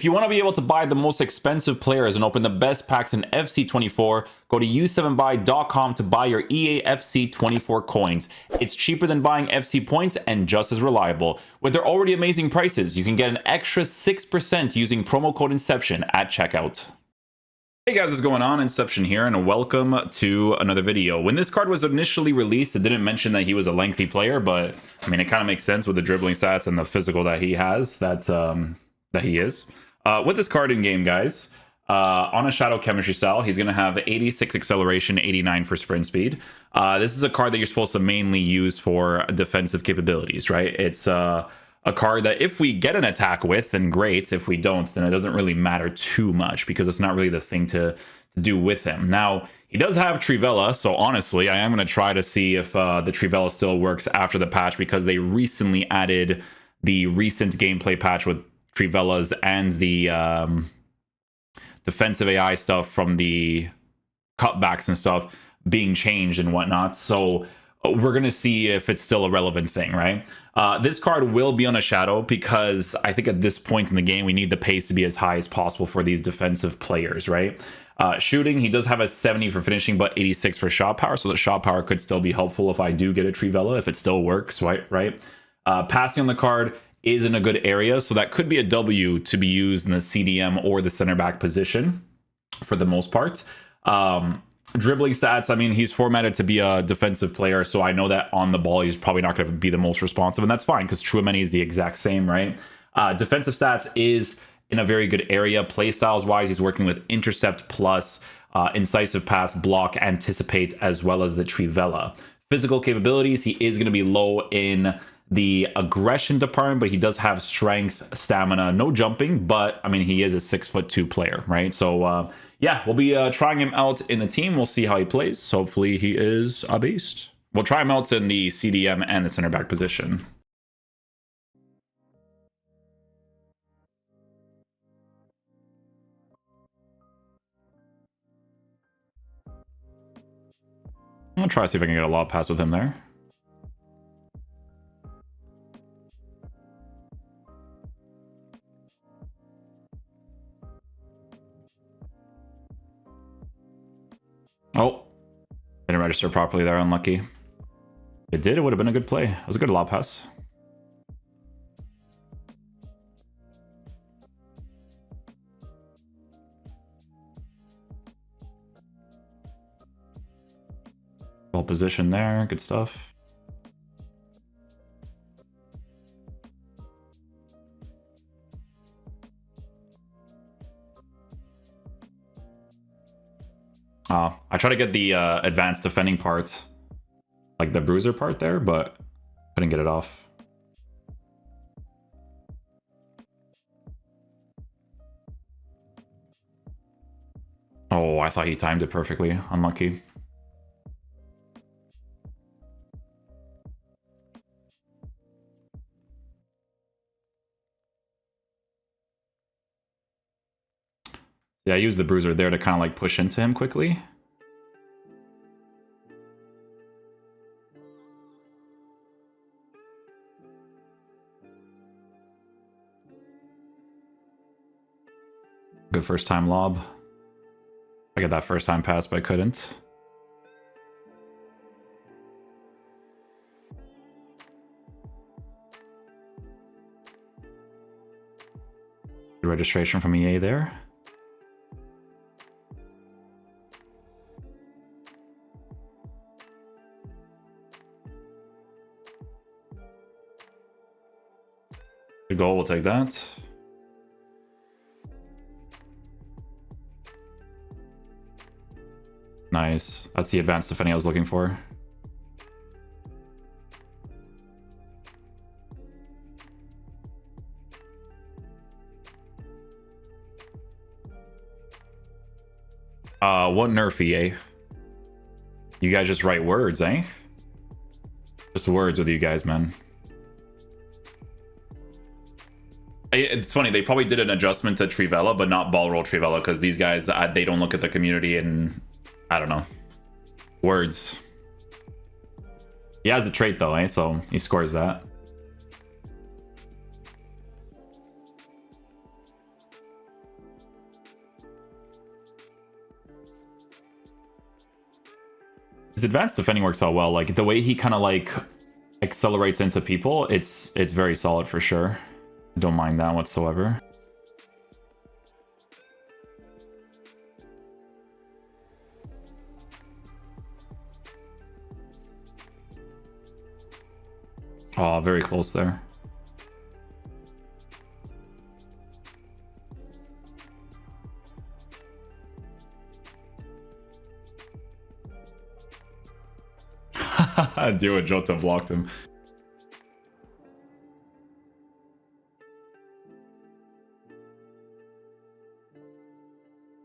If you want to be able to buy the most expensive players and open the best packs in FC24, go to u7buy.com to buy your EA FC24 coins. It's cheaper than buying FC points and just as reliable. With their already amazing prices, you can get an extra 6% using promo code Inception at checkout. Hey guys, what's going on? Inception here, and welcome to another video. When this card was initially released, it didn't mention that he was a lengthy player, but I mean, it kind of makes sense with the dribbling stats and the physical that he has, that he is. With this card in game, guys, on a Shadow Chemistry style, he's going to have 86 acceleration, 89 for sprint speed. This is a card that you're supposed to mainly use for defensive capabilities, right? It's a card that if we get an attack with, then great. If we don't, then it doesn't really matter too much because it's not really the thing to do with him. Now, he does have Trivela, so honestly, I am going to try to see if the Trivela still works after the patch, because they recently added the recent gameplay patch with Trivelas and the defensive AI stuff from the cutbacks and stuff being changed and whatnot. So we're going to see if it's still a relevant thing, right? This card will be on a Shadow because I think at this point in the game, we need the pace to be as high as possible for these defensive players, right? Shooting, he does have a 70 for finishing, but 86 for shot power. So the shot power could still be helpful if I do get a Trivela, if it still works, right? Passing on the card is in a good area. So that could be a W to be used in the CDM or the center back position for the most part. Dribbling stats, I mean, he's formatted to be a defensive player, so I know that on the ball he's probably not going to be the most responsive, and that's fine because Chouameni is the exact same, right? Defensive stats is in a very good area. Playstyles wise, he's working with intercept plus incisive pass, block, anticipate, as well as the Trivela. Physical capabilities, he is going to be low in the aggression department, but he does have strength, stamina, no jumping, but I mean, he is a 6'2" player, right? So yeah, we'll be trying him out in the team. We'll see how he plays. Hopefully he is a beast. We'll try him out in the CDM and the center back position. I'm gonna try to see if I can get a lob pass with him there. Oh, didn't register properly there, unlucky. It did, it would have been a good play. It was a good lob pass. Well positioned there, good stuff. I try to get the advanced defending part, like the bruiser part there, but couldn't get it off. Oh, I thought he timed it perfectly. Unlucky. Yeah, I used the bruiser there to kind of like push into him quickly. Good first time lob. I got that first time pass, but I couldn't. Good registration from EA there. Good goal, we'll take that. Nice. That's the advanced defending I was looking for. What nerf, EA? You guys just write words, eh? Just words with you guys, man. It's funny, they probably did an adjustment to Trivela, but not ball roll Trivela, because these guys, they don't look at the community and, I don't know, words. He has the trait though, eh? So he scores that. His advanced defending works out well. Like the way he kind of like accelerates into people, it's very solid for sure. Don't mind that whatsoever. Oh, very close there. Dio Jota blocked him.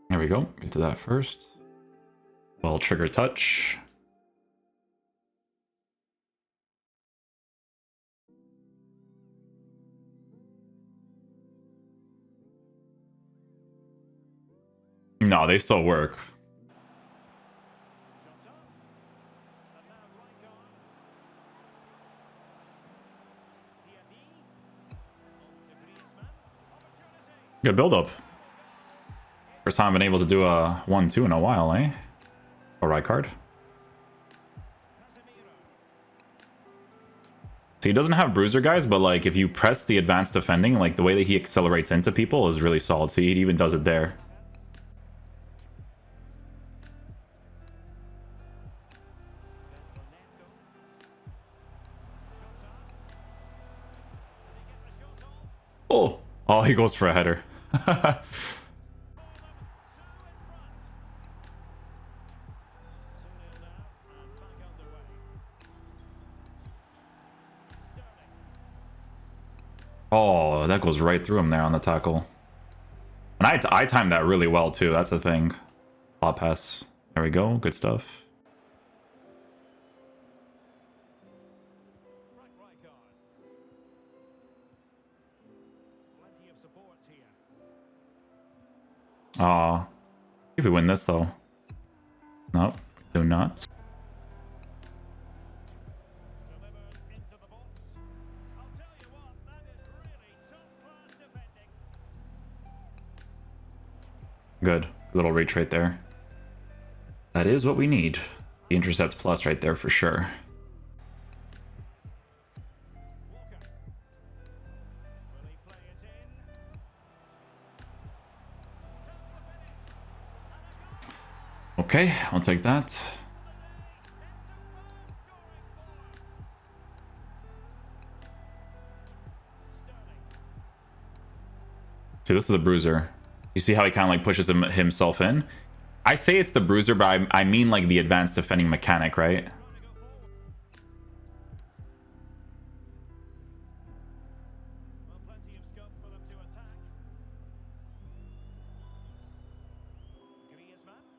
There we go. Get to that first. Well, trigger touch. No, they still work. Good build-up. First time I've been able to do a 1-2 in a while, eh? Or RIJKAARD. So he doesn't have bruiser guys, but like if you press the advanced defending, like the way that he accelerates into people is really solid. So he even does it there. Oh, he goes for a header. Oh, that goes right through him there on the tackle. And I timed that really well too. That's the thing. Ball pass. There we go. Good stuff. If we win this though. Nope, do not. Good. Little reach right there. That is what we need. The intercept plus right there for sure. Okay, I'll take that. See, this is the bruiser. You see how he kind of like pushes himself in? I say it's the bruiser, but I mean like the advanced defending mechanic, right?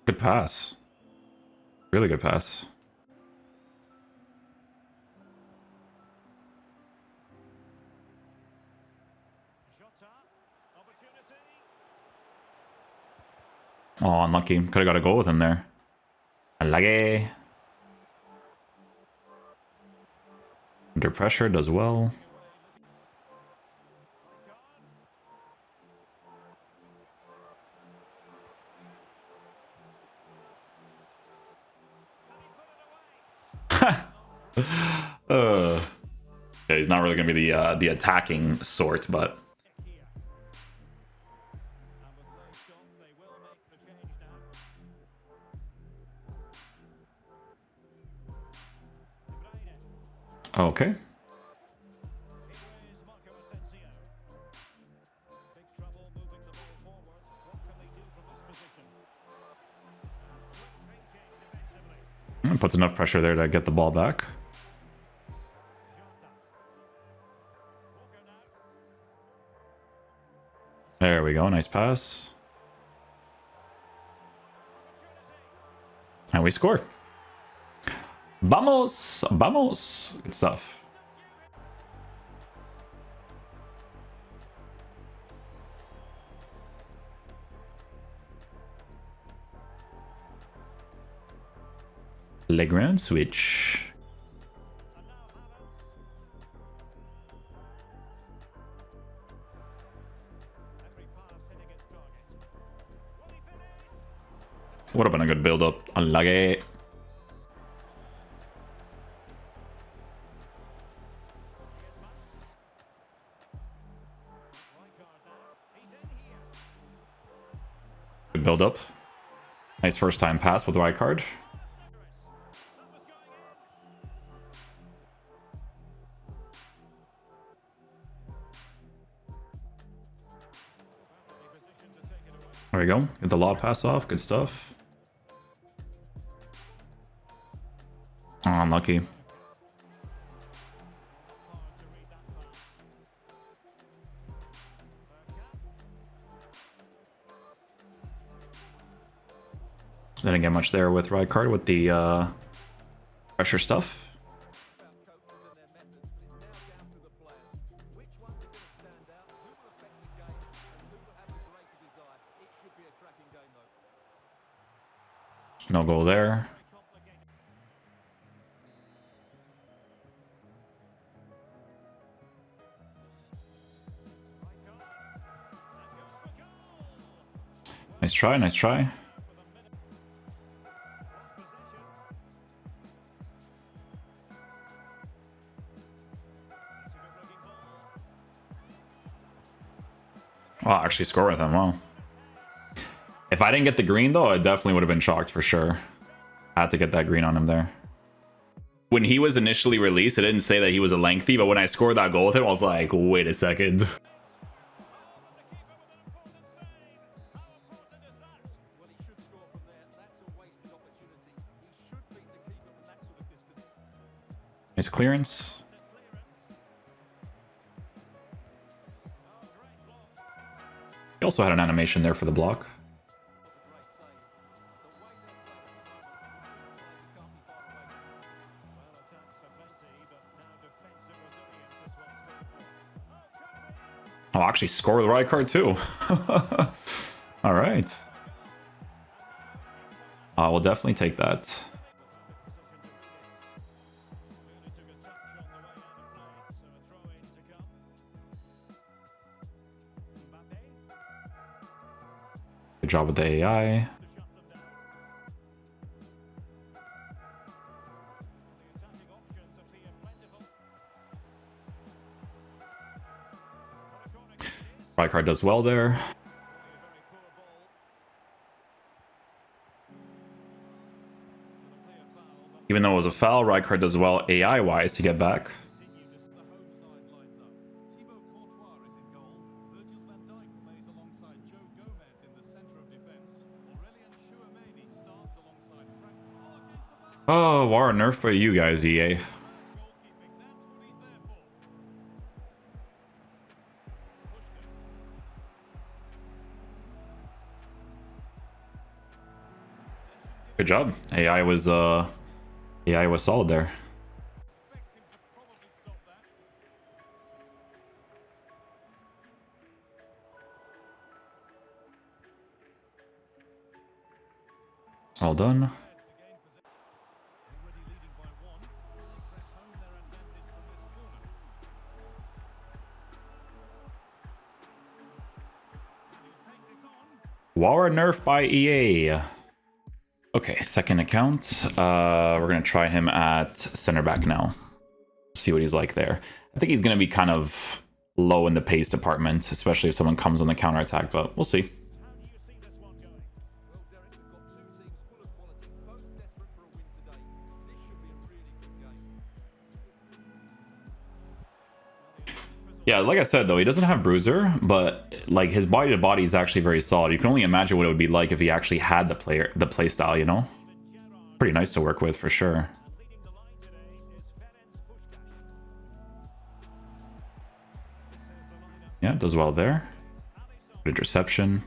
Good pass. Really good pass. Oh, unlucky. Could have got a goal with him there. Unlucky. Under pressure, does well. Yeah, he's not really gonna be the attacking sort, but okay. Puts enough pressure there to get the ball back. There we go, nice pass. And we score. Vamos! Vamos! Good stuff. Leg round switch. Would have been a good build-up. Unlucky. Good build up. Nice first time pass with the right card. There we go. Get the law pass off. Good stuff. Oh, unlucky. Didn't get much there with RIJKAARD with the pressure stuff. No goal there. Nice try, nice try. Well, actually score with him, wow. If I didn't get the green though, I definitely would have been shocked for sure. I had to get that green on him there. When he was initially released, it didn't say that he was a lengthy, but when I scored that goal with him, I was like, wait a second. Nice clearance. He also had an animation there for the block. Oh, actually score the RIJKAARD too. All right. We'll definitely take that. Good job with the AI. RIJKAARD does well there. Even though it was a foul, RIJKAARD does well AI-wise to get back. Oh, war nerf by you guys, EA. Good job. AI was solid there. All done. War nerf by EA. Okay, second account. We're gonna try him at center back now. See what he's like there. I think he's gonna be kind of low in the pace department, especially if someone comes on the counter attack, but we'll see. Yeah, like I said though, he doesn't have bruiser, but like his body to body is actually very solid. You can only imagine what it would be like if he actually had the play style, you know? Pretty nice to work with for sure. Yeah, does well there. Good interception.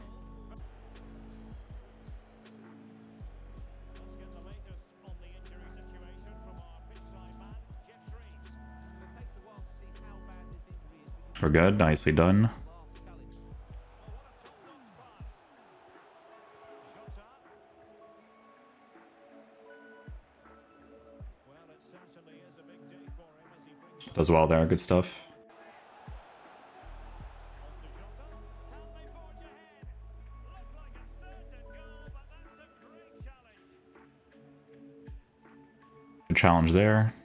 We're good, nicely done. Does well there, good stuff. Good challenge there.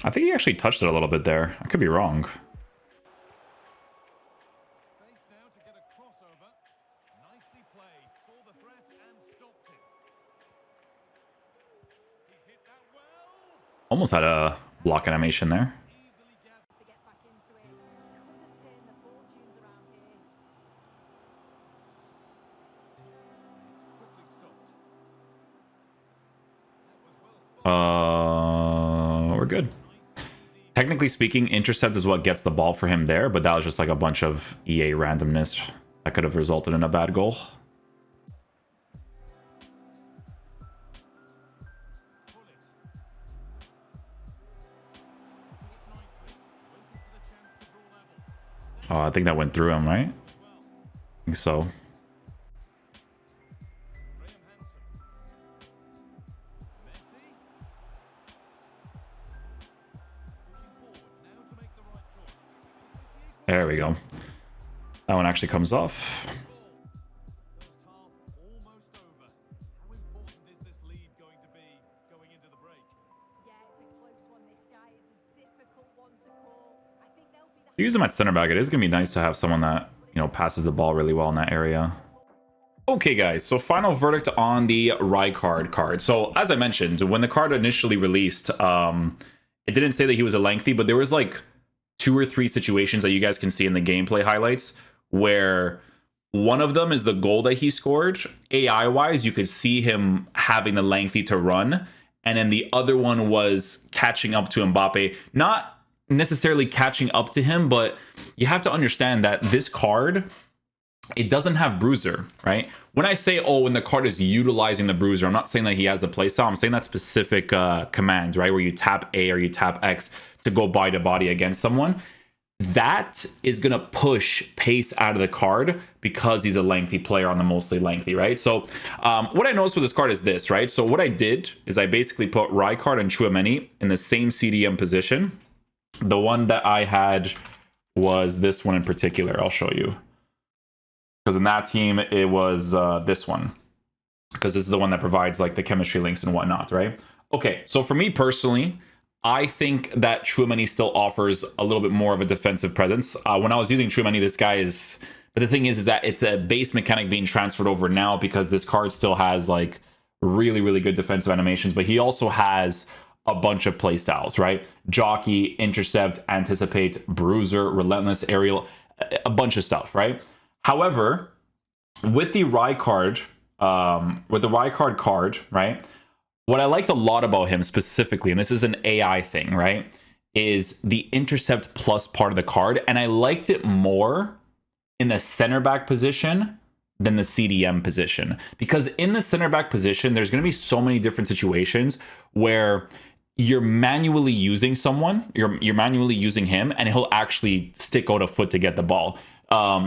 I think he actually touched it a little bit there. I could be wrong. Almost had a block animation there. We're good. Technically speaking, intercept is what gets the ball for him there, but that was just like a bunch of EA randomness that could have resulted in a bad goal. Oh, I think that went through him, right? I think so. There we go. That one actually comes off. Use him at center back. It is going to be nice to have someone that, you know, passes the ball really well in that area. Okay, guys, so final verdict on the RIJKAARD card. So, as I mentioned, when the card initially released, it didn't say that he was a lengthy, but there was like 2 or 3 situations that you guys can see in the gameplay highlights where one of them is the goal that he scored. AI-wise, you could see him having the lengthy to run, and then the other one was catching up to Mbappe. Not necessarily catching up to him, but you have to understand that this card, it doesn't have bruiser, right? When I say, oh, when the card is utilizing the bruiser, I'm not saying that he has the playstyle. I'm saying that specific command, right? Where you tap A or you tap X to go body to body against someone. That is going to push pace out of the card because he's a lengthy player on the mostly lengthy, right? So what I noticed with this card is this, right? So what I did is I basically put RIJKAARD and Tchouaméni in the same CDM position. The one that I had was this one in particular. I'll show you. Because in that team, it was this one. Because this is the one that provides like the chemistry links and whatnot, right? Okay, so for me personally, I think that Tchouaméni still offers a little bit more of a defensive presence. When I was using Tchouaméni, this guy is... But the thing is that it's a base mechanic being transferred over now because this card still has like really, really good defensive animations. But he also has a bunch of play styles, right? Jockey, intercept, anticipate, bruiser, relentless, aerial, a bunch of stuff, right? However, with the RIJKAARD, card, right? What I liked a lot about him specifically, and this is an AI thing, right? Is the intercept plus part of the card. And I liked it more in the center back position than the CDM position. Because in the center back position, there's going to be so many different situations where you're manually using someone, you're manually using him, and he'll actually stick out a foot to get the ball.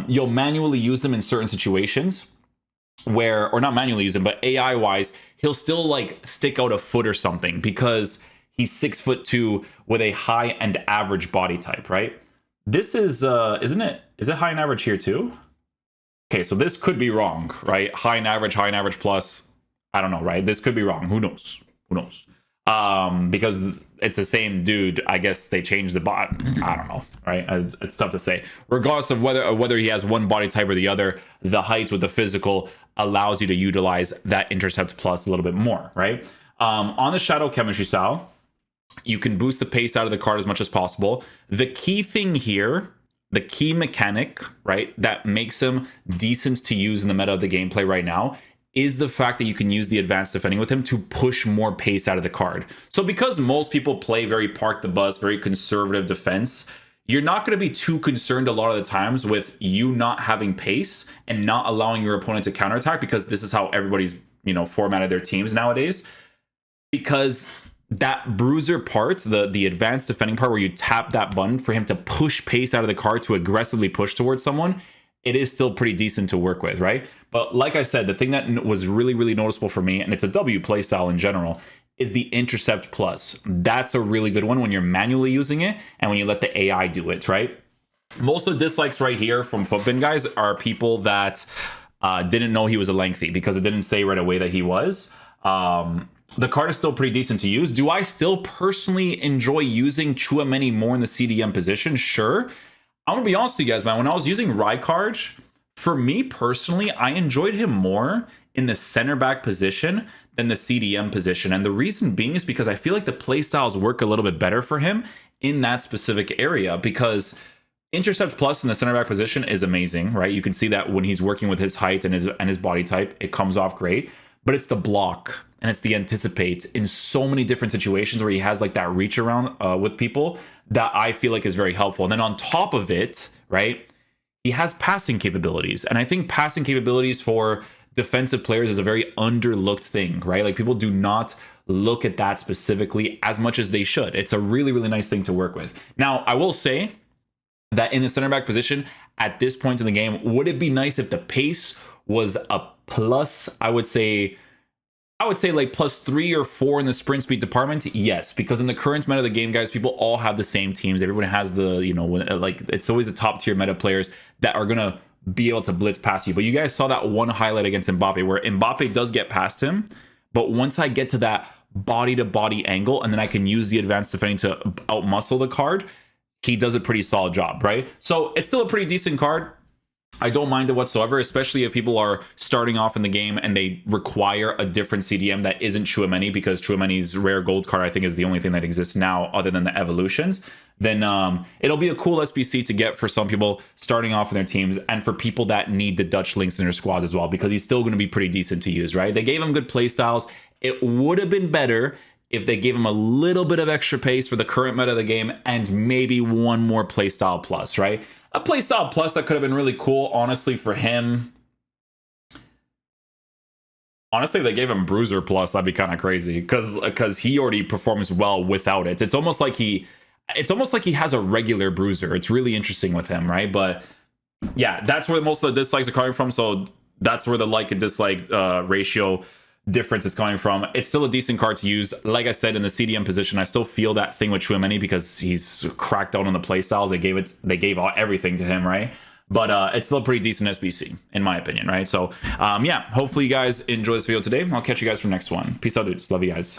You'll manually use them in certain situations where, or not manually use him, but AI wise, he'll still like stick out a foot or something because he's 6'2" with a high and average body type, right? This is, isn't it? Is it high and average here too? Okay, so this could be wrong, right? High and average plus. I don't know, right? This could be wrong. Who knows? Who knows? Because it's the same dude. I guess they changed the bot. I don't know, right? It's tough to say. Regardless of whether he has one body type or the other, the height with the physical allows you to utilize that intercept plus a little bit more, right? On the shadow chemistry style, you can boost the pace out of the card as much as possible. The key thing here, the key mechanic, right, that makes him decent to use in the meta of the gameplay right now is the fact that you can use the advanced defending with him to push more pace out of the card. So because most people play very park the bus, very conservative defense, you're not going to be too concerned a lot of the times with you not having pace and not allowing your opponent to counterattack, because this is how everybody's, you know, formatted their teams nowadays. Because that bruiser part, the advanced defending part where you tap that button for him to push pace out of the card to aggressively push towards someone, it is still pretty decent to work with, right? But like I said, the thing that was really, really noticeable for me, and it's a W playstyle in general, is the intercept plus. That's a really good one when you're manually using it and when you let the AI do it, right? Most of the dislikes right here from Footbin guys are people that didn't know he was a lengthy because it didn't say right away that he was. the card is still pretty decent to use. Do I still personally enjoy using Tchouaméni more in the CDM position? Sure. I'm gonna be honest with you guys, man. When I was using RIJKAARD, for me personally, I enjoyed him more in the center back position than the CDM position. And the reason being is because I feel like the play styles work a little bit better for him in that specific area, because Intercept Plus in the center back position is amazing, right? You can see that when he's working with his height and his body type, it comes off great. But it's the block and it's the anticipate in so many different situations where he has like that reach around with people that I feel like is very helpful. And then on top of it, right, he has passing capabilities. And I think passing capabilities for defensive players is a very underlooked thing, right? Like people do not look at that specifically as much as they should. It's a really, really nice thing to work with. Now, I will say that in the center back position at this point in the game, would it be nice if the pace was a plus? I would say like +3 or 4 in the sprint speed department. Yes, because in the current meta of the game, guys, people all have the same teams. Everyone has the, you know, like it's always the top tier meta players that are gonna be able to blitz past you. But you guys saw that one highlight against Mbappe where Mbappe does get past him, but once I get to that body to body angle and then I can use the advanced defending to outmuscle the card, he does a pretty solid job, right? So it's still a pretty decent card. I don't mind it whatsoever, especially if people are starting off in the game and they require a different CDM that isn't Tchouaméni, because Tchouaméni's rare gold card, I think, is the only thing that exists now other than the evolutions. Then it'll be a cool SBC to get for some people starting off in their teams, and for people that need the Dutch links in their squad as well, because he's still going to be pretty decent to use, right? They gave him good play styles. It would have been better if they gave him a little bit of extra pace for the current meta of the game and maybe one more playstyle plus, right? A playstyle plus that could have been really cool, honestly, for him. Honestly, if they gave him Bruiser plus, that'd be kind of crazy, because he already performs well without it. It's almost like he has a regular Bruiser. It's really interesting with him, right? But yeah, that's where most of the dislikes are coming from. So that's where the like and dislike ratio difference is coming from. It's still a decent card to use. Like I said, in the CDM position, I still feel that thing with Tchouaméni because he's cracked out on the playstyles. They gave everything to him, right? But it's still a pretty decent SBC, in my opinion, right? So yeah, hopefully you guys enjoy this video today. I'll catch you guys for the next one. Peace out, dudes. Love you guys.